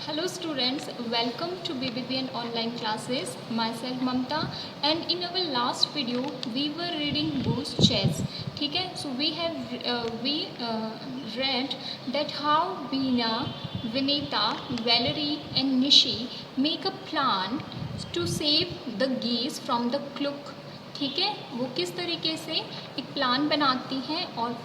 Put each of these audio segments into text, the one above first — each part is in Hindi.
Hello students, welcome to BBBN online classes. Myself Mamta, and in our last video we were reading Goose Chess. ठीक है, so we read that how Beena, Vinita, Valerie and Nishi make a plan to save the geese from the clock. ठीक है, वो किस तरीके से एक प्लान बनाती हैं और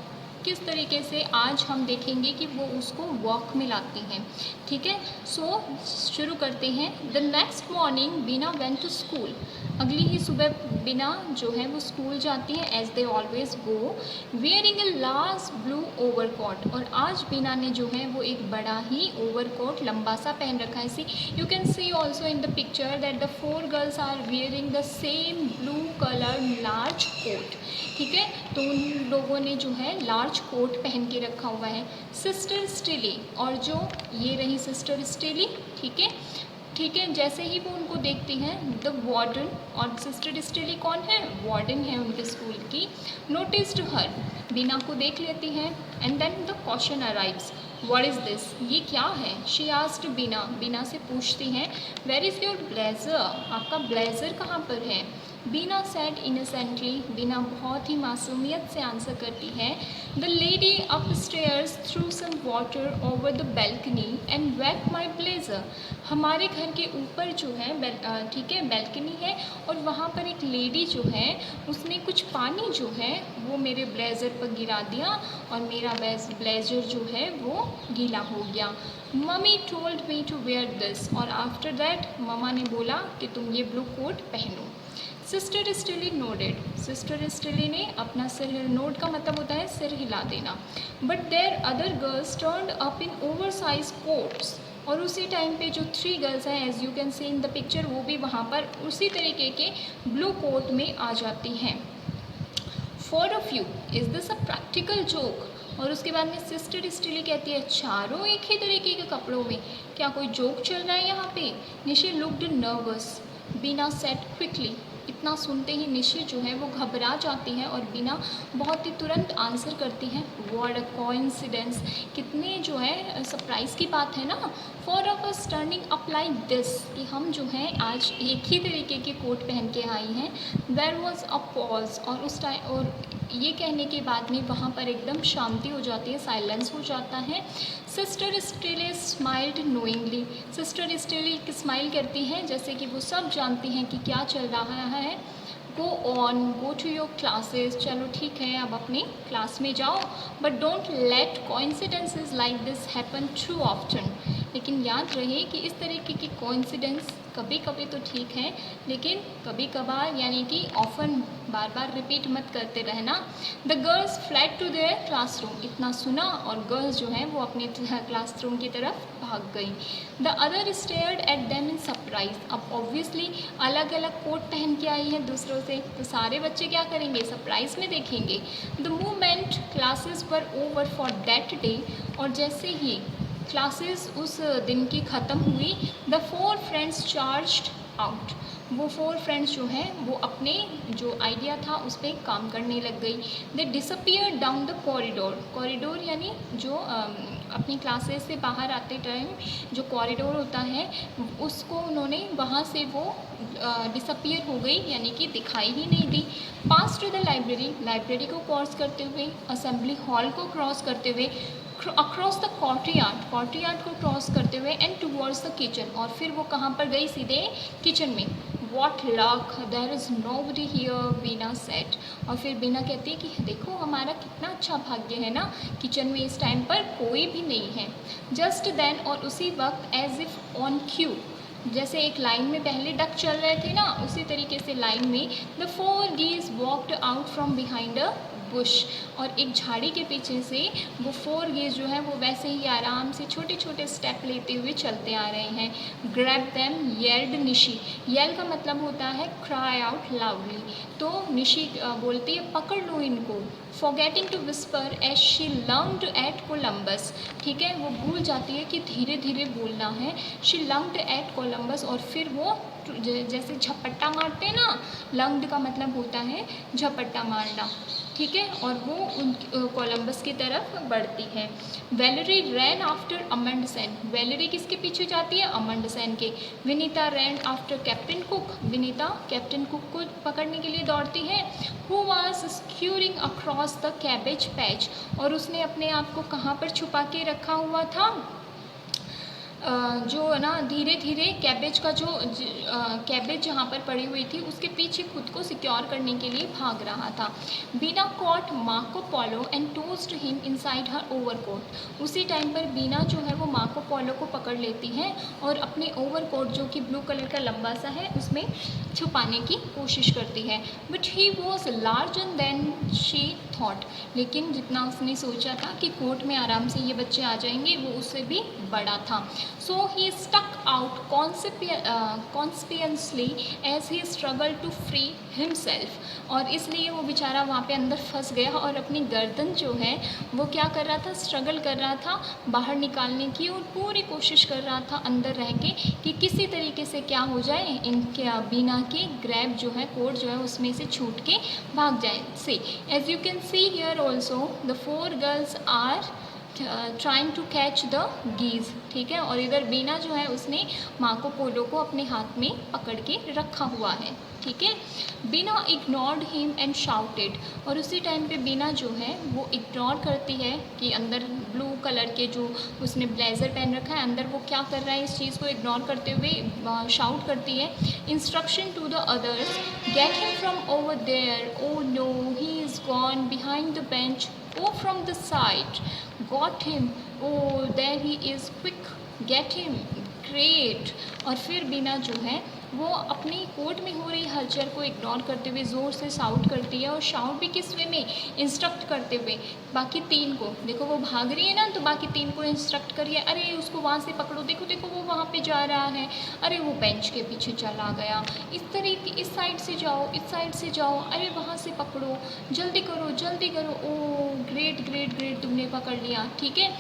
किस तरीके से आज हम देखेंगे कि वो उसको वॉक में लाती हैं। ठीक है, सो शुरू करते हैं। The next morning Bina went to school. अगली ही सुबह बीना जो है वो स्कूल जाती है as they always go, wearing a large blue overcoat. और आज बीना ने जो है वो एक बड़ा ही ओवरकोट लंबा सा पहन रखा है। See you can see also in the picture that the four girls are wearing the same blue colour large coat. ठीक है, तो उन लोगों ने जो है लार्ज कोट पहन के रखा हुआ है। सिस्टर स्टिली, और जो ये रही सिस्टर स्टिली। ठीक है, जैसे ही वो उनको देखती हैं द वार्डन, और सिस्टर स्टिली कौन है? वार्डन है उनके स्कूल की। नोटिस्ड हर, बीना को देख लेती हैं। And then the question arrives, what is this? ये क्या है? शी आस्क्ड बीना, बीना से पूछती हैं वेयर इज़ योर ब्लेजर? आपका ब्लेजर कहाँ पर है? बीना सेड इनोसेंटली, बीना बहुत ही मासूमियत से आंसर करती है the lady upstairs threw some water over the balcony and wet my blazer. हमारे घर के ऊपर जो है ठीक है बैल्कनी है, और वहाँ पर एक लेडी जो है उसने कुछ पानी जो है वो मेरे ब्लेज़र पर गिरा दिया और मेरा ब्लेज़र जो है वो गीला हो गया। Mummy told me to wear this, और आफ्टर दैट ममा ने बोला कि तुम ये ब्लू कोट पहनो। Sister Stilly nodded, sister Stilly ने अपना सिर, नोड का मतलब होता है सिर हिला देना। But there other girls turned up in oversize coats, और उसी टाइम पे जो 3 गर्ल्स हैं as you can see in the picture, वो भी वहाँ पर उसी तरीके के ब्लू कोट में आ जाती हैं। For a few is this a practical joke, और उसके बाद में सिस्टर स्टिली कहती है चारों एक ही तरीके के कपड़ों में, क्या कोई जोक चल रहा है यहाँ पे? निशी लुक्ड नर्वस, बीना सेड क्विकली। इतना सुनते ही निशी जो है वो घबरा जाती है और बीना बहुत ही तुरंत आंसर करती है व्हाट अ कोइंसिडेंस, कितने जो है सरप्राइज़ की बात है ना। For of us turning up like this, कि हम जो हैं आज एक ही तरीके के कोट पहन के आई हैं। देयर वॉज अ पॉज, और उस टाइम, और ये कहने के बाद में वहाँ पर एकदम शांति हो जाती है, साइलेंस हो जाता है। Sister still smiled knowingly, sister still smile करती हैं जैसे कि वो सब जानती हैं कि क्या चल रहा है। Go on, go to your classes, चलो ठीक है अब अपनी क्लास में जाओ। But don't let coincidences like this happen too often, लेकिन याद रहे कि इस तरीके की कोइंसिडेंस कभी कभी तो ठीक है, लेकिन कभी कभार यानी कि ऑफन, बार बार रिपीट मत करते रहना। The girls fled to their classroom, इतना सुना और गर्ल्स जो हैं वो अपने क्लासरूम की तरफ भाग गई। The other stared at them in surprise, अब ऑब्वियसली अलग अलग कोट पहन के आई हैं दूसरों से, तो सारे बच्चे क्या करेंगे? सरप्राइज में देखेंगे। The moment classes were over for that day, और जैसे ही क्लासेस उस दिन की ख़त्म हुई, द 4 फ्रेंड्स चार्ज्ड आउट, वो 4 फ्रेंड्स जो हैं वो अपने जो आइडिया था उस पर काम करने लग गई। दे disappear down the corridor, corridor यानी जो अपनी क्लासेस से बाहर आते टाइम जो कॉरिडोर होता है उसको उन्होंने वहाँ से वो डिसअपियर हो गई, यानी कि दिखाई ही नहीं दी। पास टू द लाइब्रेरी, लाइब्रेरी को क्रॉस करते हुए, असेंबली हॉल को क्रॉस करते हुए, अक्रॉस द कोर्टयार्ड, कोर्टयार्ड को क्रॉस करते हुए, एंड टूवर्ड्स द किचन, और फिर वो कहाँ पर गई? सीधे किचन में। What luck, there is nobody here, Bina said, और फिर बीना कहती है कि देखो हमारा कितना अच्छा भाग्य है ना, किचन में इस टाइम पर कोई भी नहीं है। जस्ट देन, और उसी वक्त, एज इफ़ ऑन क्यू, जैसे एक लाइन में पहले डक चल रहे थे ना, उसी तरीके से लाइन में the 4 geese walked out from behind a bush, और एक झाड़ी के पीछे से वो 4 geese जो है वो वैसे ही आराम से छोटे छोटे स्टेप लेते हुए चलते आ रहे हैं। Grab them yelled Nishi, yell का मतलब होता है क्राई आउट लाउडली, तो निशी बोलती है पकड़ लो इनको। Forgetting to whisper as she learned at Columbus, ठीक है, वो भूल जाती है कि धीरे धीरे बोलना है। शी लर्नड एट कोलम्बस, और फिर वो जैसे झपट्टा मारते हैं ना, लंग्ड का मतलब होता है झपट्टा मारना, ठीक है, और वो उन कोलम्बस की तरफ बढ़ती है। Valerie ran after Amundsen, Valerie किसके पीछे जाती है? अमंडसेन के। Vinita ran after captain Cook, Vinita captain Cook को पकड़ने के लिए दौड़ती है। Who was scurrying across the cabbage patch, और उसने अपने आप को कहाँ पर छुपा के रखा हुआ था? जो ना धीरे धीरे कैबेज का जो कैबेज जहाँ पर पड़ी हुई थी उसके पीछे खुद को सिक्योर करने के लिए भाग रहा था। Bina caught Marco Polo and tossed him inside her overcoat, उसी टाइम पर बीना जो है वो मार्को पोलो को पकड़ लेती है और अपने ओवरकोट जो कि ब्लू कलर का लंबा सा है उसमें छुपाने की कोशिश करती है। But he was larger than she thought, लेकिन जितना उसने सोचा था कि कोर्ट में आराम से ये बच्चे आ जाएंगे वो उससे भी बड़ा था। So he stuck out conspicuously as he struggled to free himself, और इसलिए वो बेचारा वहाँ पे अंदर फंस गया और अपनी गर्दन जो है वो क्या कर रहा था? स्ट्रगल कर रहा था बाहर निकालने की, और पूरी कोशिश कर रहा था अंदर रह के कि किसी तरीके से क्या हो जाए, इनके बीना के ग्रैब जो है कोट जो है उसमें से छूट के भाग जाए। से as you can see here also the 4 girls are trying to catch the geese, ठीक है, और इधर बीना जो है उसने मार्को पोलो को अपने हाथ में पकड़ के रखा हुआ है, ठीक है। बीना इग्नोर्ड हिम एंड शाउटेड, और उसी टाइम पे बीना जो है वो इग्नोर करती है कि अंदर ब्लू कलर के जो उसने ब्लेज़र पहन रखा है अंदर वो क्या कर रहा है, इस चीज़ को इग्नोर करते हुए शाउट करती है, instruction to the others, get him from over there, oh no he is gone behind the bench, oh from the side, got him, oh there he is, quick get him, great। और फिर बीना जो है वो अपनी कोर्ट में हो रही हलचल को इग्नोर करते हुए ज़ोर से शाउट करती है, और शाउट भी किस वे में? इंस्ट्रक्ट करते हुए बाकी 3 को, देखो वो भाग रही है ना तो बाकी 3 को इंस्ट्रक्ट करिए, अरे उसको वहाँ से पकड़ो, देखो देखो वो वहाँ पे जा रहा है, अरे वो बेंच के पीछे चला गया, इस तरीके इस साइड से जाओ, इस साइड से जाओ, अरे वहाँ से पकड़ो, जल्दी करो जल्दी करो, ओ ग्रेट ग्रेट ग्रेट तुमने पकड़ लिया, ठीक है।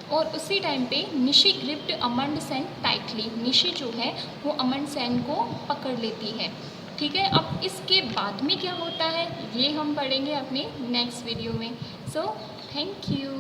और उसी टाइम पे निशी ग्रिप्ड अमंडसेन टाइटली, निशी जो है वो अमंडसेन को पकड़ लेती है, ठीक है। अब इसके बाद में क्या होता है ये हम पढ़ेंगे अपने नेक्स्ट वीडियो में। So thank you.